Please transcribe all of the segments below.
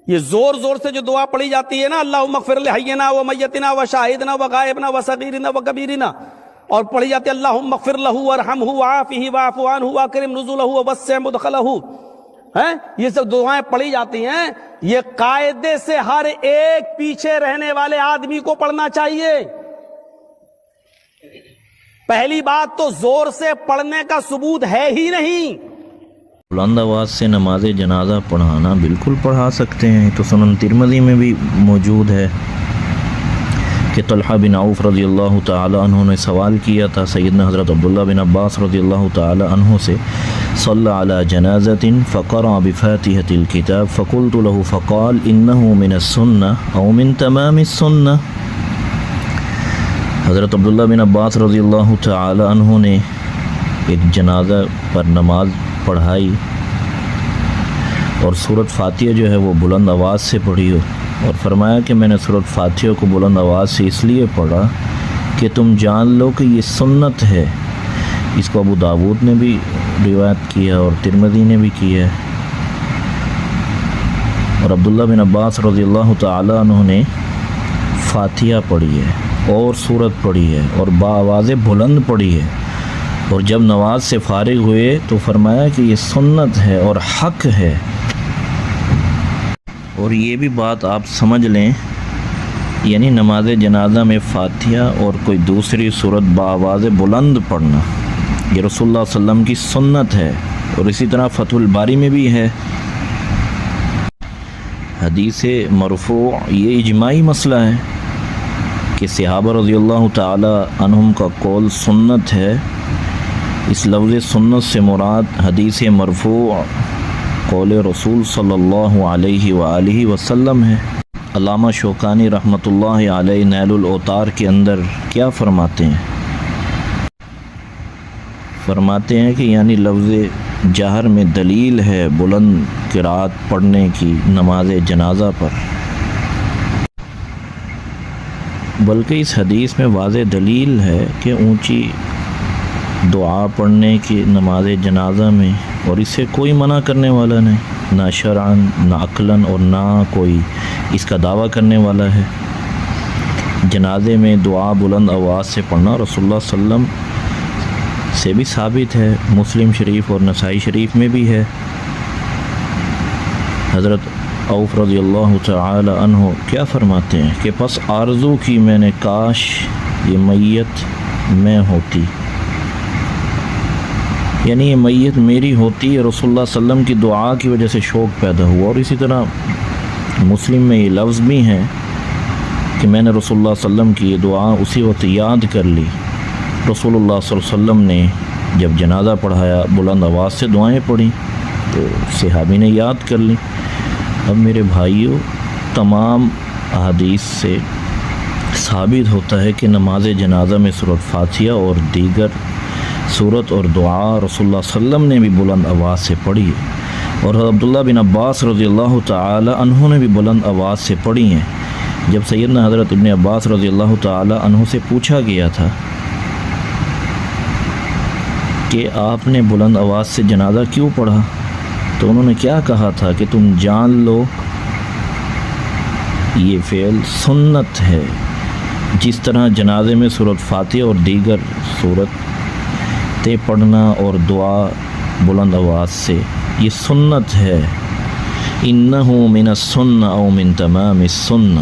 یہ زور زور سے جو دعا پڑھی جاتی ہے نا، اللہم اغفر لحینا و میتنا و شاہدنا و غائبنا و صغیرنا و کبیرنا، اور پڑھی جاتی ہے اللہم اغفر لہ وارحمہ وعافہ واعف عنہ واکرم نزلہ ووسع مدخلہ، یہ سب دعائیں پڑھی جاتی ہیں، یہ قاعدے سے ہر ایک پیچھے رہنے والے آدمی کو پڑھنا چاہیے۔ پہلی بات تو زور سے پڑھنے کا ثبوت ہے ہی نہیں۔ بلند آواز سے نماز جنازہ پڑھانا بالکل پڑھا سکتے ہیں، تو سنن ترمذی میں بھی موجود ہے کہ طلحہ بن عوف رضی اللہ تعالی عنہ نے سوال کیا تھا سیدنا حضرت عبداللہ بن عباس رضی اللہ تعالی عنہ سے، صلی علی جنازۃ فقرأ بفاتحۃ الکتاب فقلت له فقال انه من السنہ او من تمام السنہ۔ حضرت عبداللہ بن عباس رضی اللہ تعالی عنہ نے ایک جنازہ پر نماز پڑھائی اور سورۃ فاتحہ جو ہے وہ بلند آواز سے پڑھی ہو، اور فرمایا کہ میں نے سورۃ فاتحہ کو بلند آواز سے اس لیے پڑھا کہ تم جان لو کہ یہ سنت ہے۔ اس کو ابو داود نے بھی روایت کیا اور ترمذی نے بھی کیا ہے، اور عبداللہ بن عباس رضی اللہ تعالی عنہ نے فاتحہ پڑھی ہے اور سورت پڑھی ہے اور بآواز بلند پڑھی ہے، اور جب نماز سے فارغ ہوئے تو فرمایا کہ یہ سنت ہے اور حق ہے۔ اور یہ بھی بات آپ سمجھ لیں، یعنی نماز جنازہ میں فاتحہ اور کوئی دوسری سورت بآواز بلند پڑھنا یہ رسول اللہ صلی اللہ علیہ وسلم کی سنت ہے، اور اسی طرح فتح الباری میں بھی ہے حدیث مرفوع، یہ اجماعی مسئلہ ہے کہ صحابہ رضی اللہ تعالی عنہم کا قول سنت ہے۔ اس لفظ سنت سے مراد حدیث مرفوع قول رسول صلی اللہ علیہ وآلہ وسلم ہے۔ علامہ شوکانی رحمۃ اللہ علیہ نیل الاوطار کے اندر کیا فرماتے ہیں؟ فرماتے ہیں کہ یعنی لفظ جہر میں دلیل ہے بلند قرات پڑھنے کی نماز جنازہ پر، بلکہ اس حدیث میں واضح دلیل ہے کہ اونچی دعا پڑھنے کی نماز جنازہ میں، اور اس سے کوئی منع کرنے والا نہیں، نہ شرعاً نہ عقلاً، اور نہ کوئی اس کا دعویٰ کرنے والا ہے۔ جنازے میں دعا بلند آواز سے پڑھنا رسول اللہ صلی اللہ علیہ وسلم سے بھی ثابت ہے، مسلم شریف اور نسائی شریف میں بھی ہے۔ حضرت عوف رضی اللہ تعالی عنہ کیا فرماتے ہیں کہ پس آرزو کی میں نے کاش یہ میت میں ہوتی، یعنی یہ میت میری ہوتی، رسول اللہ صلی اللہ علیہ وسلم کی دعا کی وجہ سے شوق پیدا ہوا۔ اور اسی طرح مسلم میں یہ لفظ بھی ہیں کہ میں نے رسول اللہ صلی اللہ علیہ وسلم کی یہ دعا اسی وقت یاد کر لی۔ رسول اللہ صلی اللہ علیہ وسلم نے جب جنازہ پڑھایا بلند آواز سے دعائیں پڑھی تو صحابی نے یاد کر لی۔ اب میرے بھائیوں، تمام احادیث سے ثابت ہوتا ہے کہ نماز جنازہ میں سورۃ فاتحہ اور دیگر سورت اور دعا رسول اللہ صلی اللہ علیہ وسلم نے بھی بلند آواز سے پڑھی ہے، اور عبداللہ بن عباس رضی اللہ تعالی عنہ نے بھی بلند آواز سے پڑھی ہیں۔ جب سیدنا حضرت ابن عباس رضی اللہ تعالی عنہ سے پوچھا گیا تھا کہ آپ نے بلند آواز سے جنازہ کیوں پڑھا، تو انہوں نے کیا کہا تھا کہ تم جان لو یہ فعل سنت ہے، جس طرح جنازے میں سورۃ فاتحہ اور دیگر سورت پڑھنا اور دعا بلند آواز سے یہ سنت ہے، انہ من السنہ او من تمام السنہ۔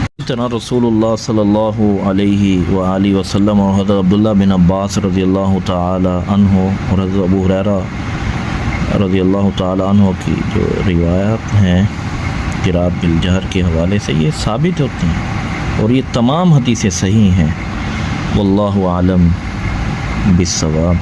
اس طرح رسول اللہ صلی اللہ علیہ وآلہ وسلم اور حضرت عبداللہ بن عباس رضی اللہ تعالی عنہ اور حضرت ابو ہریرہ رضی اللہ تعالی عنہ کی جو روایات ہیں قرات بالجہر کے حوالے سے، یہ ثابت ہوتی ہیں، اور یہ تمام حدیثیں صحیح ہیں۔ واللہ اعلم بالصواب۔